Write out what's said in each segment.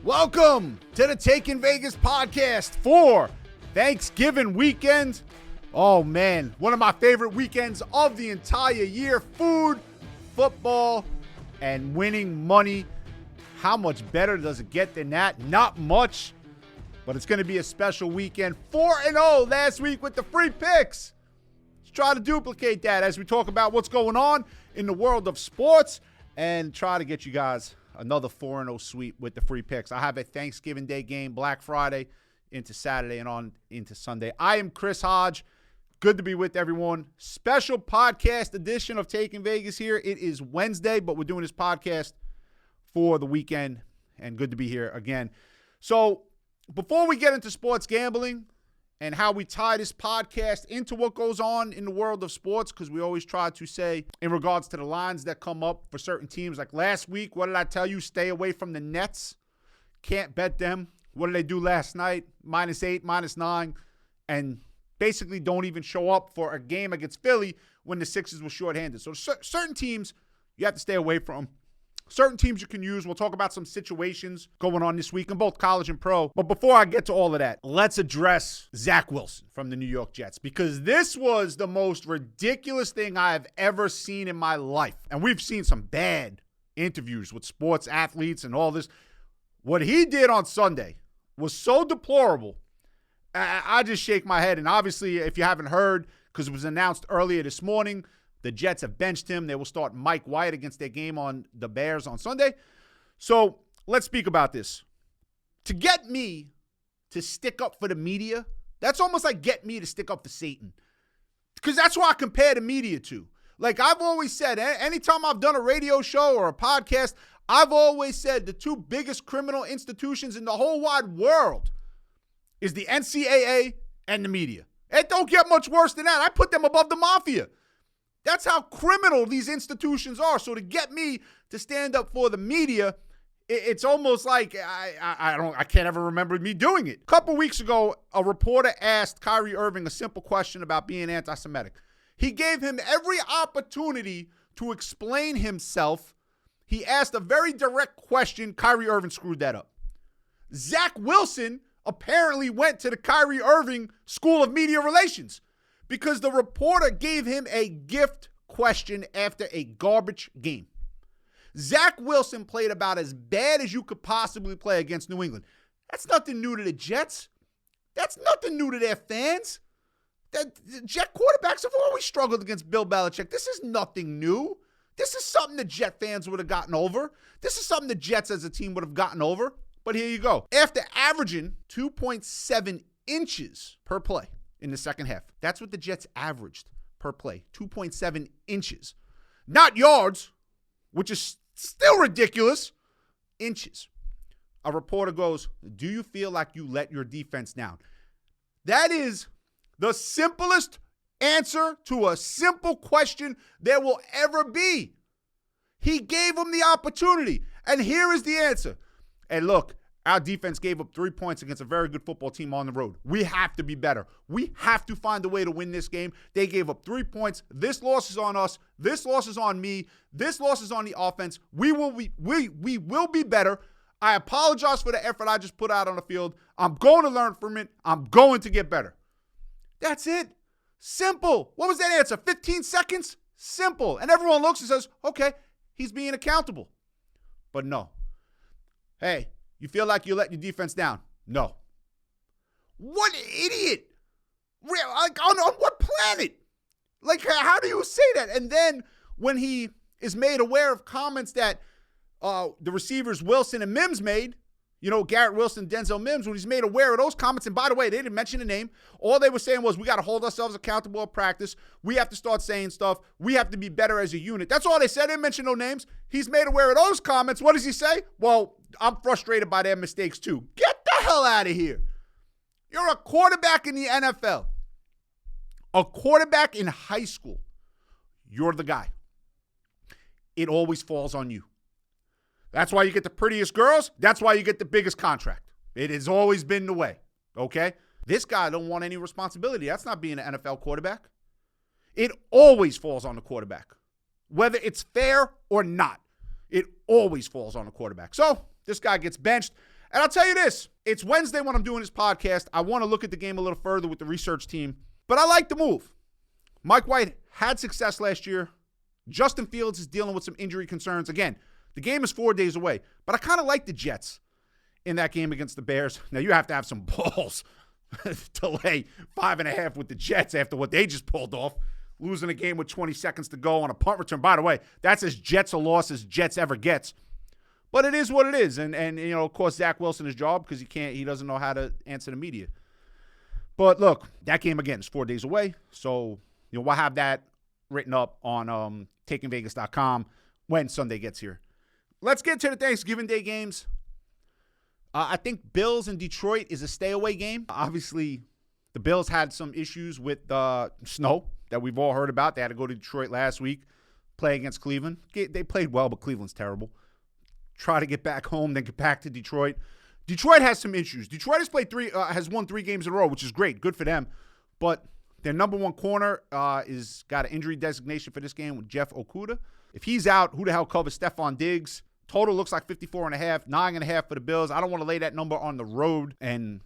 Welcome to the Taking Vegas podcast for Thanksgiving weekend. Oh man, one of my favorite weekends of the entire year. Food, football, and winning money. How much better does it get than that? Not much, but it's going to be a special weekend. 4-0 last week with the free picks. Let's try to duplicate that as we talk about what's going on in the world of sports and try to get you guys another 4-0 sweep with the free picks. I have a Thanksgiving Day game, Black Friday into Saturday and on into Sunday. I am Chris Hodge. Good to be with everyone. Special podcast edition of Taking Vegas here. It is Wednesday, but we're doing this podcast for the weekend, and good to be here again. So before we get into sports gambling and how we tie this podcast into what goes on in the world of sports, because we always try to say in regards to the lines that come up for certain teams, like last week, what did I tell you? Stay away from the Nets. Can't bet them. What did they do last night? -8, -9, and basically don't even show up for a game against Philly when the Sixers were shorthanded. So certain teams you have to stay away from. Certain teams you can use. We'll talk about some situations going on this week in both college and pro. But before I get to all of that, let's address Zach Wilson from the New York Jets, because this was the most ridiculous thing I have ever seen in my life. And we've seen some bad interviews with sports athletes and all this. What he did on Sunday was so deplorable. I just shake my head. And obviously, if you haven't heard, because it was announced earlier this morning, the Jets have benched him. They will start Mike White against their game on the Bears on Sunday. So let's speak about this. To get me to stick up for the media, that's almost like get me to stick up for Satan. Because that's what I compare the media to. Like I've always said, anytime I've done a radio show or a podcast, I've always said the two biggest criminal institutions in the whole wide world is the NCAA and the media. It don't get much worse than that. I put them above the mafia. That's how criminal these institutions are. So to get me to stand up for the media, it's almost like I can't ever remember me doing it. A couple weeks ago, a reporter asked Kyrie Irving a simple question about being anti-Semitic. He gave him every opportunity to explain himself. He asked a very direct question. Kyrie Irving screwed that up. Zach Wilson apparently went to the Kyrie Irving School of Media Relations, because the reporter gave him a gift question after a garbage game. Zach Wilson played about as bad as you could possibly play against New England. That's nothing new to the Jets. That's nothing new to their fans. The Jet quarterbacks have always struggled against Bill Belichick. This is nothing new. This is something the Jet fans would have gotten over. This is something the Jets as a team would have gotten over. But here you go. After averaging 2.7 inches per play in the second half. That's what the Jets averaged per play, 2.7 inches. Not yards, which is still ridiculous, inches. A reporter goes, do you feel like you let your defense down? That is the simplest answer to a simple question there will ever be. He gave him the opportunity, and here is the answer. And look, our defense gave up 3 points against a very good football team on the road. We have to be better. We have to find a way to win this game. They gave up 3 points. This loss is on us. This loss is on me. This loss is on the offense. We will be better. I apologize for the effort I just put out on the field. I'm going to learn from it. I'm going to get better. That's it. Simple. What was that answer? 15 seconds? Simple. And everyone looks and says, okay, he's being accountable. But no. Hey, you feel like you let your defense down? No. What idiot. Like, on what planet? Like, how do you say that? And then when he is made aware of comments that the receivers Wilson and Mims made, you know, Garrett Wilson, Denzel Mims, when he's made aware of those comments, and by the way, they didn't mention the name. All they were saying was, we got to hold ourselves accountable at practice. We have to start saying stuff. We have to be better as a unit. That's all they said. They didn't mention no names. He's made aware of those comments. What does he say? Well, I'm frustrated by their mistakes too. Get the hell out of here. You're a quarterback in the NFL. A quarterback in high school. You're the guy. It always falls on you. That's why you get the prettiest girls. That's why you get the biggest contract. It has always been the way, okay? This guy don't want any responsibility. That's not being an NFL quarterback. It always falls on the quarterback, whether it's fair or not. It always falls on the quarterback. So this guy gets benched. And I'll tell you this, it's Wednesday when I'm doing this podcast. I want to look at the game a little further with the research team, but I like the move. Mike White had success last year. Justin Fields is dealing with some injury concerns. Again, the game is 4 days away, but I kind of like the Jets in that game against the Bears. Now, you have to have some balls to lay 5.5 with the Jets after what they just pulled off, losing a game with 20 seconds to go on a punt return. By the way, that's as Jets a loss as Jets ever gets. But it is what it is. And you know, of course, Zach Wilson is job because he doesn't know how to answer the media. But look, that game again is 4 days away. So, you know, we'll have that written up on takingvegas.com when Sunday gets here. Let's get to the Thanksgiving Day games. I think Bills and Detroit is a stay-away game. Obviously, the Bills had some issues with snow that we've all heard about. They had to go to Detroit last week, play against Cleveland. They played well, but Cleveland's terrible. Try to get back home, then get back to Detroit. Detroit has some issues. Detroit has won 3 games in a row, which is great. Good for them. But their number one corner is got an injury designation for this game with Jeff Okudah. If he's out, who the hell covers Stephon Diggs? Total looks like 54.5, 9.5 for the Bills. I don't want to lay that number on the road. And,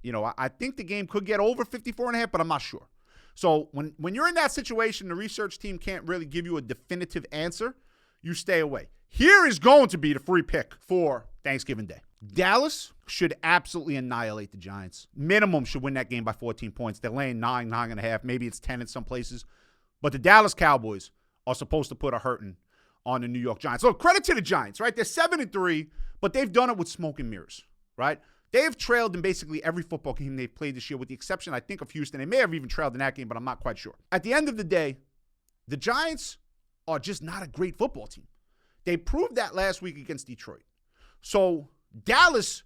you know, I think the game could get over 54.5, but I'm not sure. So when you're in that situation, the research team can't really give you a definitive answer. You stay away. Here is going to be the free pick for Thanksgiving Day. Dallas should absolutely annihilate the Giants. Minimum should win that game by 14 points. They're laying 9.5. Maybe it's 10 in some places. But the Dallas Cowboys are supposed to put a hurting on the New York Giants. So credit to the Giants, right? They're 7-3, but they've done it with smoke and mirrors, right? They've trailed in basically every football game they've played this year, with the exception, I think, of Houston. They may have even trailed in that game, but I'm not quite sure. At the end of the day, the Giants are just not a great football team. They proved that last week against Detroit. So Dallas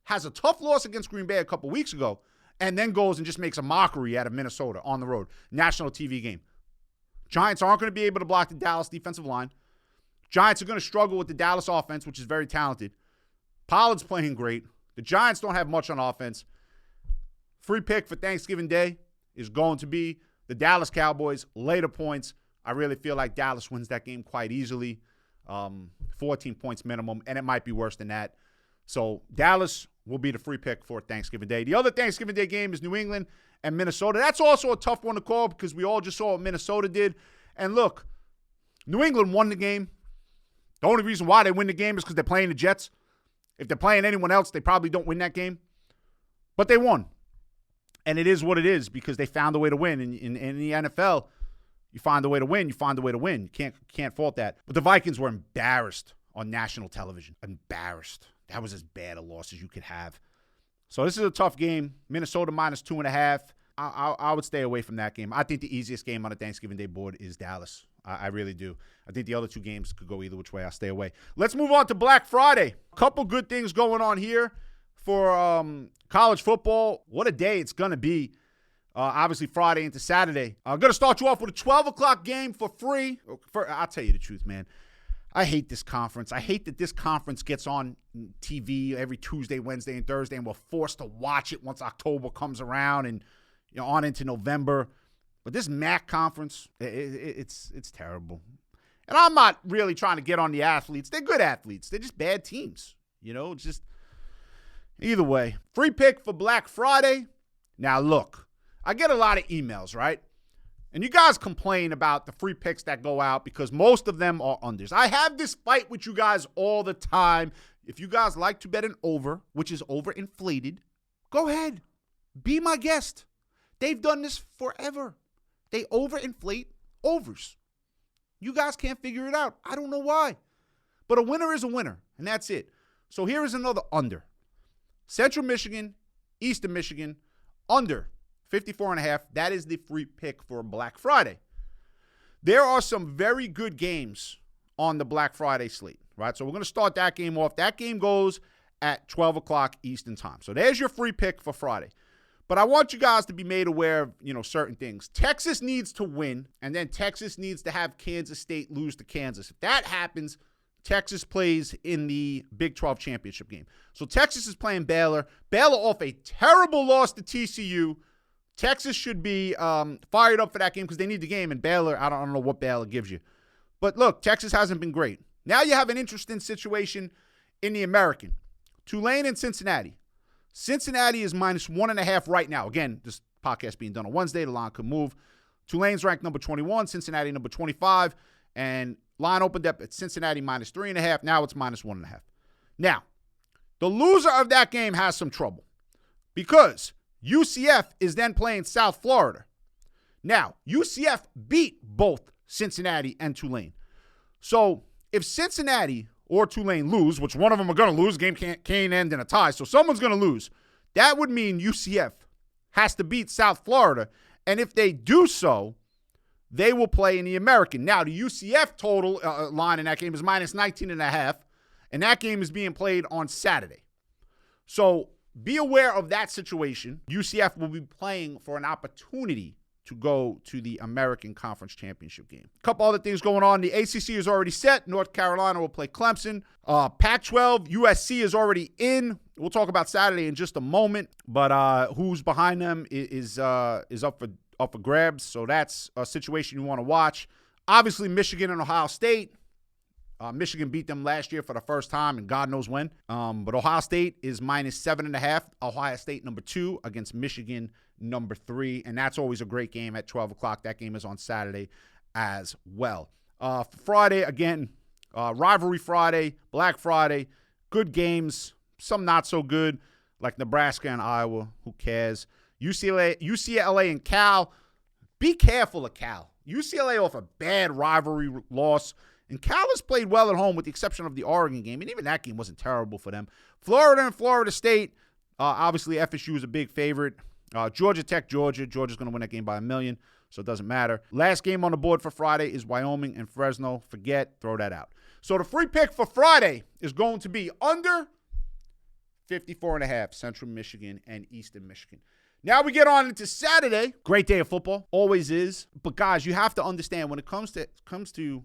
has a tough loss against Green Bay a couple weeks ago and then goes and just makes a mockery out of Minnesota on the road. National TV game. Giants aren't going to be able to block the Dallas defensive line. Giants are going to struggle with the Dallas offense, which is very talented. Pollard's playing great. The Giants don't have much on offense. Free pick for Thanksgiving Day is going to be the Dallas Cowboys. Later points. I really feel like Dallas wins that game quite easily. 14 points minimum, and it might be worse than that. So Dallas will be the free pick for Thanksgiving Day. The other Thanksgiving Day game is New England and Minnesota. That's also a tough one to call because we all just saw what Minnesota did. And look, New England won the game. The only reason why they win the game is because they're playing the Jets. If they're playing anyone else, they probably don't win that game. But they won. And it is what it is because they found a way to win. In the NFL, you find a way to win, you find a way to win. You can't fault that. But the Vikings were embarrassed on national television. Embarrassed. That was as bad a loss as you could have. So this is a tough game. Minnesota minus 2.5. I would stay away from that game. I think the easiest game on the Thanksgiving Day board is Dallas. I really do. I think the other 2 games could go either which way. I'll stay away. Let's move on to Black Friday. A couple good things going on here for college football. What a day it's going to be. Obviously, Friday into Saturday. I'm going to start you off with a 12 o'clock game for free. I'll tell you the truth, man. I hate this conference. I hate that this conference gets on TV every Tuesday, Wednesday, and Thursday, and we're forced to watch it once October comes around and on into November. But this MAC conference, it's terrible. And I'm not really trying to get on the athletes. They're good athletes. They're just bad teams. Just either way. Free pick for Black Friday. Now, look. I get a lot of emails, right? And you guys complain about the free picks that go out because most of them are unders. I have this fight with you guys all the time. If you guys like to bet an over, which is overinflated, go ahead. Be my guest. They've done this forever. They overinflate overs. You guys can't figure it out. I don't know why. But a winner is a winner, and that's it. So here is another under. Central Michigan, Eastern Michigan, under 54.5. That is the free pick for Black Friday. There are some very good games on the Black Friday slate, right? So we're going to start that game off. That game goes at 12 o'clock Eastern time. So there's your free pick for Friday. But I want you guys to be made aware of, certain things. Texas needs to win, and then Texas needs to have Kansas State lose to Kansas. If that happens, Texas plays in the Big 12 championship game. So Texas is playing Baylor. Baylor off a terrible loss to TCU. Texas should be fired up for that game because they need the game. And Baylor, I don't know what Baylor gives you. But look, Texas hasn't been great. Now you have an interesting situation in the American. Tulane and Cincinnati. Cincinnati is minus 1.5 right now. Again, this podcast being done on Wednesday. The line could move. Tulane's ranked number 21, Cincinnati number 25, and line opened up at Cincinnati minus 3.5. Now it's minus 1.5. Now, the loser of that game has some trouble because UCF is then playing South Florida. Now, UCF beat both Cincinnati and Tulane. So if Cincinnati or Tulane lose, which one of them are going to lose, game can't end in a tie, so someone's going to lose, that would mean UCF has to beat South Florida. And if they do so, they will play in the American. Now, the UCF total line in that game is minus 19.5, and that game is being played on Saturday. So be aware of that situation. UCF will be playing for an opportunity to go to the American Conference Championship game. A couple other things going on. The ACC is already set. North Carolina will play Clemson. Pac-12, USC is already in. We'll talk about Saturday in just a moment. But who's behind them is up for grabs. So that's a situation you want to watch. Obviously, Michigan and Ohio State. Michigan beat them last year for the first time, and God knows when. But Ohio State is minus 7.5. Ohio State number 2 against Michigan number 3, and that's always a great game at 12 o'clock. That game is on Saturday as well. Friday, again, Rivalry Friday, Black Friday, good games, some not so good, like Nebraska and Iowa. Who cares? UCLA and Cal. Be careful of Cal. UCLA off a bad rivalry loss. And Cal has played well at home with the exception of the Oregon game. And even that game wasn't terrible for them. Florida and Florida State. Obviously, FSU is a big favorite. Georgia Tech, Georgia. Georgia's going to win that game by 1 million, so it doesn't matter. Last game on the board for Friday is Wyoming and Fresno. Throw that out. So the free pick for Friday is going to be under 54.5, Central Michigan and Eastern Michigan. Now we get on into Saturday. Great day of football. Always is. But, guys, you have to understand when it comes to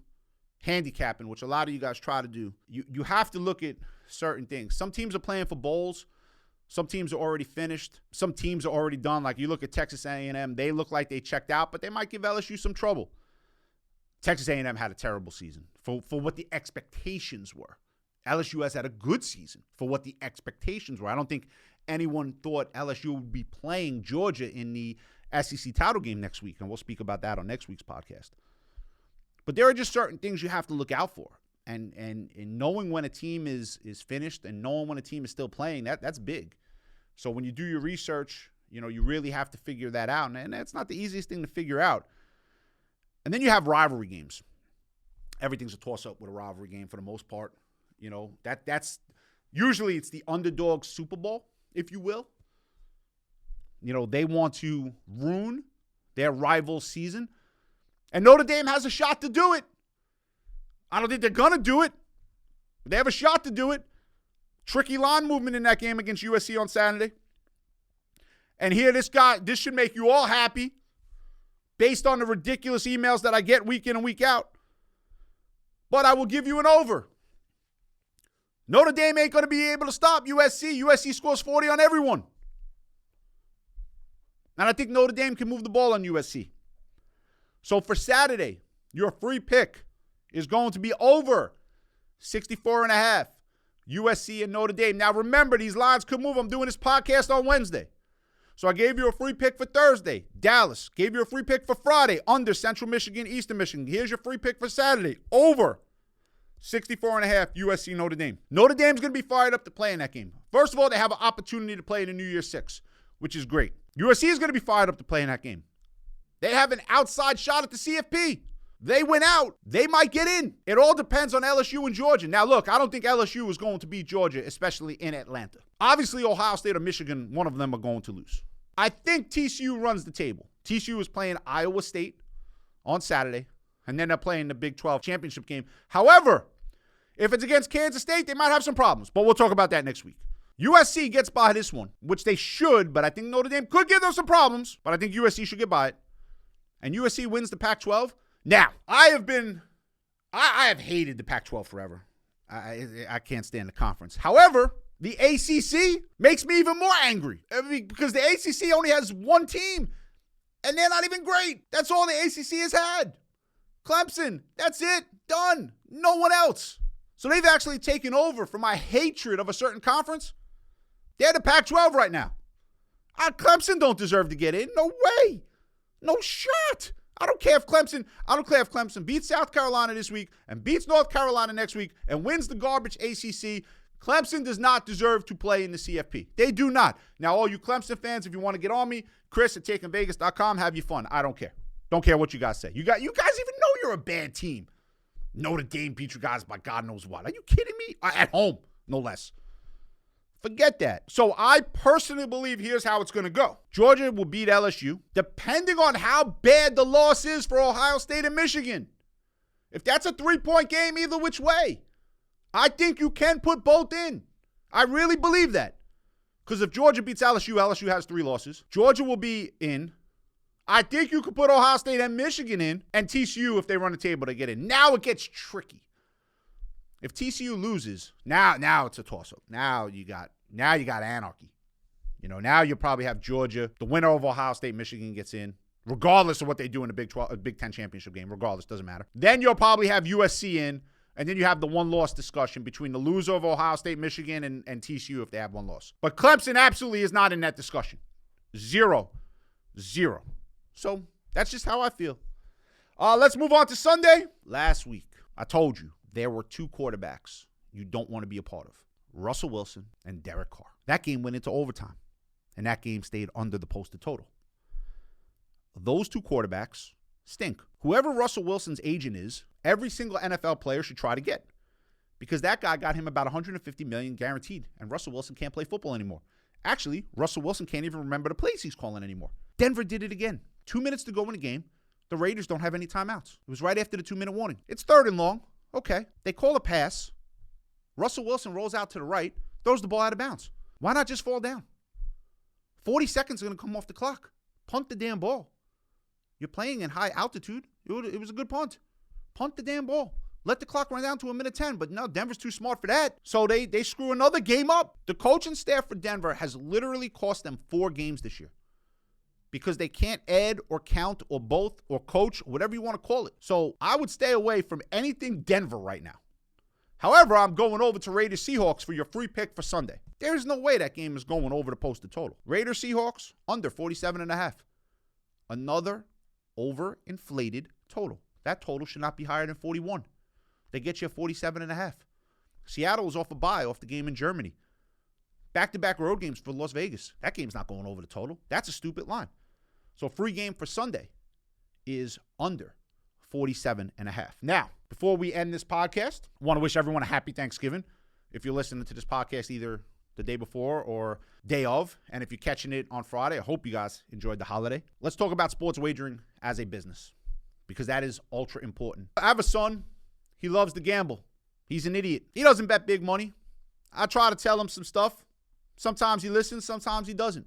handicapping, which a lot of you guys try to do, you have to look at certain things. Some teams are playing for bowls. Some teams are already finished. Some teams are already done. Like you look at Texas A&M, they look like they checked out, but they might give LSU some trouble. Texas A&M had a terrible season for what the expectations were. LSU has had a good season for what the expectations were. I don't think anyone thought LSU would be playing Georgia in the SEC title game next week, and we'll speak about that on next week's podcast. But there are just certain things you have to look out for. And knowing when a team is finished and knowing when a team is still playing, that's big. So when you do your research, you really have to figure that out. And that's not the easiest thing to figure out. And then you have rivalry games. Everything's a toss-up with a rivalry game for the most part. That's usually it's the underdog Super Bowl, if you will. They want to ruin their rival season. And Notre Dame has a shot to do it. I don't think they're going to do it, but they have a shot to do it. Tricky line movement in that game against USC on Saturday. And here, this should make you all happy based on the ridiculous emails that I get week in and week out. But I will give you an over. Notre Dame ain't going to be able to stop USC. USC scores 40 on everyone. And I think Notre Dame can move the ball on USC. So for Saturday, your free pick is going to be over 64.5, USC and Notre Dame. Now, remember, these lines could move. I'm doing this podcast on Wednesday. So I gave you a free pick for Thursday, Dallas. Gave you a free pick for Friday, under Central Michigan, Eastern Michigan. Here's your free pick for Saturday, over 64.5, USC, Notre Dame. Notre Dame's going to be fired up to play in that game. First of all, they have an opportunity to play in the New Year's Six, which is great. USC is going to be fired up to play in that game. They have an outside shot at the CFP. They win out. They might get in. It all depends on LSU and Georgia. Now, look, I don't think LSU is going to beat Georgia, especially in Atlanta. Obviously, Ohio State or Michigan, one of them are going to lose. I think TCU runs the table. TCU is playing Iowa State on Saturday, and then they're playing the Big 12 championship game. However, if it's against Kansas State, they might have some problems, but we'll talk about that next week. USC gets by this one, which they should, but I think Notre Dame could give them some problems, but I think USC should get by it. And USC wins the Pac-12. Now, I have hated the Pac-12 forever. I can't stand the conference. However, the ACC makes me even more angry because the ACC only has one team, and they're not even great. That's all the ACC has had. Clemson, that's it, done. No one else. So they've actually taken over for my hatred of a certain conference. They're the Pac-12 right now. Clemson don't deserve to get in. No way. No shot. I don't care if Clemson beats South Carolina this week and beats North Carolina next week and wins the garbage ACC. Clemson does not deserve to play in the CFP. They do not. Now, all you Clemson fans, if you want to get on me, Chris at TakingVegas.com, have you fun. I don't care. Don't care what you guys say. You guys even know you're a bad team. Notre Dame beat you guys by God knows what. Are you kidding me? At home, no less. Forget that. So I personally believe here's how it's going to go. Georgia will beat LSU, depending on how bad the loss is for Ohio State and Michigan. If that's a 3-point game either which way, I think you can put both in. I really believe that. Because if Georgia beats LSU, LSU has 3 losses. Georgia will be in. I think you could put Ohio State and Michigan in, and TCU, if they run the table, they get in. Now it gets tricky. If TCU loses, now it's a toss-up. Now you got anarchy. Now you'll probably have Georgia. The winner of Ohio State, Michigan gets in, regardless of what they do in the Big Ten championship game. Regardless, doesn't matter. Then you'll probably have USC in, and then you have the one-loss discussion between the loser of Ohio State, Michigan, and TCU if they have one loss. But Clemson absolutely is not in that discussion. 0. So that's just how I feel. Let's move on to Sunday. Last week, I told you there were 2 quarterbacks you don't want to be a part of. Russell Wilson and Derek Carr. That game went into overtime, and that game stayed under the posted total. Those 2 quarterbacks stink. Whoever Russell Wilson's agent is, every single NFL player should try to get, because that guy got him about $150 million guaranteed, and Russell Wilson can't play football anymore. Actually, Russell Wilson can't even remember the plays he's calling anymore. Denver did it again. 2 minutes to go in the game. The Raiders don't have any timeouts. It was right after the 2-minute warning. It's 3rd and long. Okay. They call a pass. Russell Wilson rolls out to the right, throws the ball out of bounds. Why not just fall down? 40 seconds are going to come off the clock. Punt the damn ball. You're playing in high altitude. It was a good punt. Punt the damn ball. Let the clock run down to 1:10. But no, Denver's too smart for that. So they screw another game up. The coaching staff for Denver has literally cost them 4 games this year, because they can't add or count or both or coach, whatever you want to call it. So I would stay away from anything Denver right now. However, I'm going over to Raiders Seahawks for your free pick for Sunday. There's no way that game is going over the posted total. Raiders Seahawks under 47.5. Another overinflated total. That total should not be higher than 41. They get you 47.5. Seattle was off a bye off the game in Germany. Back-to-back road games for Las Vegas. That game's not going over the total. That's a stupid line. So free game for Sunday is under 47.5. Now, before we end this podcast, I want to wish everyone a happy Thanksgiving. If you're listening to this podcast either the day before or day of, and if you're catching it on Friday, I hope you guys enjoyed the holiday. Let's talk about sports wagering as a business, because that is ultra important. I have a son. He loves to gamble. He's an idiot. He doesn't bet big money. I try to tell him some stuff. Sometimes he listens, sometimes he doesn't.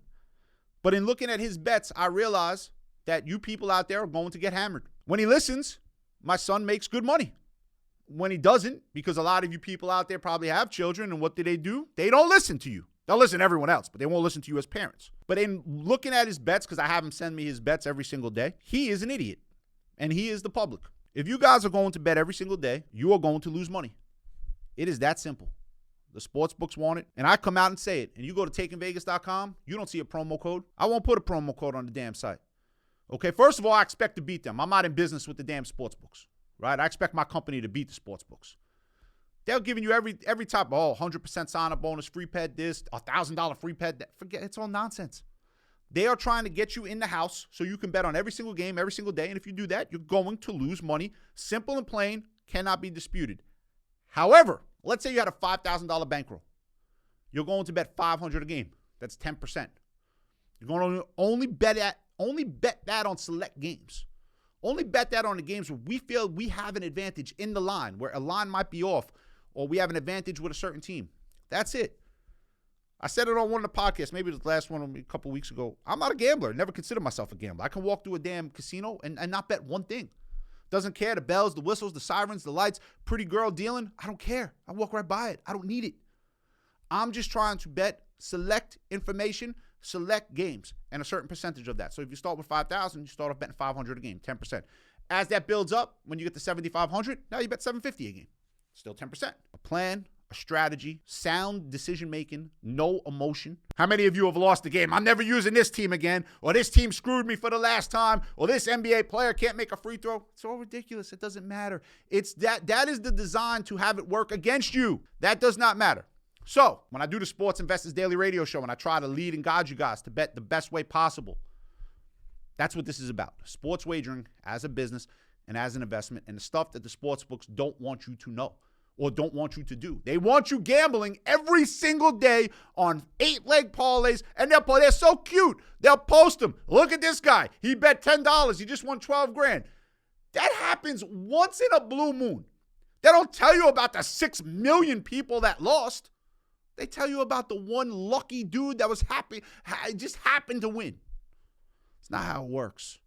But in looking at his bets, I realize that you people out there are going to get hammered. When he listens, my son makes good money. When he doesn't, because a lot of you people out there probably have children, and what do? They don't listen to you. They'll listen to everyone else, but they won't listen to you as parents. But in looking at his bets, because I have him send me his bets every single day, he is an idiot, and he is the public. If you guys are going to bet every single day, you are going to lose money. It is that simple. The sports books want it, and I come out and say it. And you go to TakingVegas.com, you don't see a promo code. I won't put a promo code on the damn site. Okay, first of all, I expect to beat them. I'm not in business with the damn sports books, right? I expect my company to beat the sports books. They're giving you every type of 100% sign-up bonus, free pet this, $1,000 free pet that. Forget, it's all nonsense. They are trying to get you in the house so you can bet on every single game, every single day. And if you do that, you're going to lose money. Simple and plain, cannot be disputed. However, let's say you had a $5,000 bankroll. You're going to bet $500 a game. That's 10%. You're going to only bet that on select games. Only bet that on the games where we feel we have an advantage in the line, where a line might be off, or we have an advantage with a certain team. That's it. I said it on one of the podcasts, maybe the last one a couple weeks ago. I'm not a gambler. Never considered myself a gambler. I can walk through a damn casino and not bet one thing. Doesn't care. The bells, the whistles, the sirens, the lights, pretty girl dealing. I don't care. I walk right by it. I don't need it. I'm just trying to bet select information, select games, and a certain percentage of that. So if you start with 5,000, you start off betting 500 a game, 10%. As that builds up, when you get to 7,500, now you bet 750 a game. Still 10%. A plan, a strategy, sound decision-making, no emotion. How many of you have lost the game? I'm never using this team again, or this team screwed me for the last time, or this NBA player can't make a free throw. It's all ridiculous. It doesn't matter. It's that is the design to have it work against you. That does not matter. So when I do the Sports Investors Daily Radio Show and I try to lead and guide you guys to bet the best way possible, that's what this is about. Sports wagering as a business and as an investment, and the stuff that the sports books don't want you to know or don't want you to do. They want you gambling every single day on 8-leg parlays, and they're so cute. They'll post them. Look at this guy. He bet $10. He just won $12,000. That happens once in a blue moon. They don't tell you about the 6 million people that lost. They tell you about the one lucky dude that was happy, just happened to win. It's not how it works.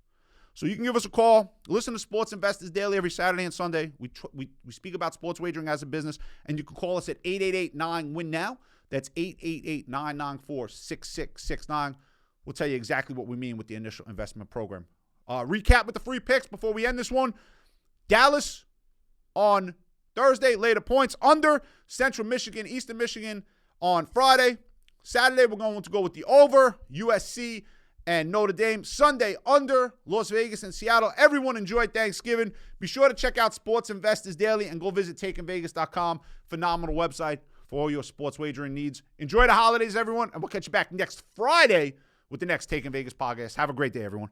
So you can give us a call. Listen to Sports Investors Daily every Saturday and Sunday. We speak about sports wagering as a business, and you can call us at 888-9-WIN-NOW. That's 888-994-6669. We'll tell you exactly what we mean with the initial investment program. Recap with the free picks before we end this one. Dallas on Thursday, later points under. Central Michigan, Eastern Michigan on Friday. Saturday, we're going to go with the over. USC and Notre Dame. Sunday, under Las Vegas and Seattle. Everyone enjoy Thanksgiving. Be sure to check out Sports Investors Daily and go visit takeinvegas.com. Phenomenal website for all your sports wagering needs. Enjoy the holidays, everyone, and we'll catch you back next Friday with the next Take in Vegas podcast. Have a great day, everyone.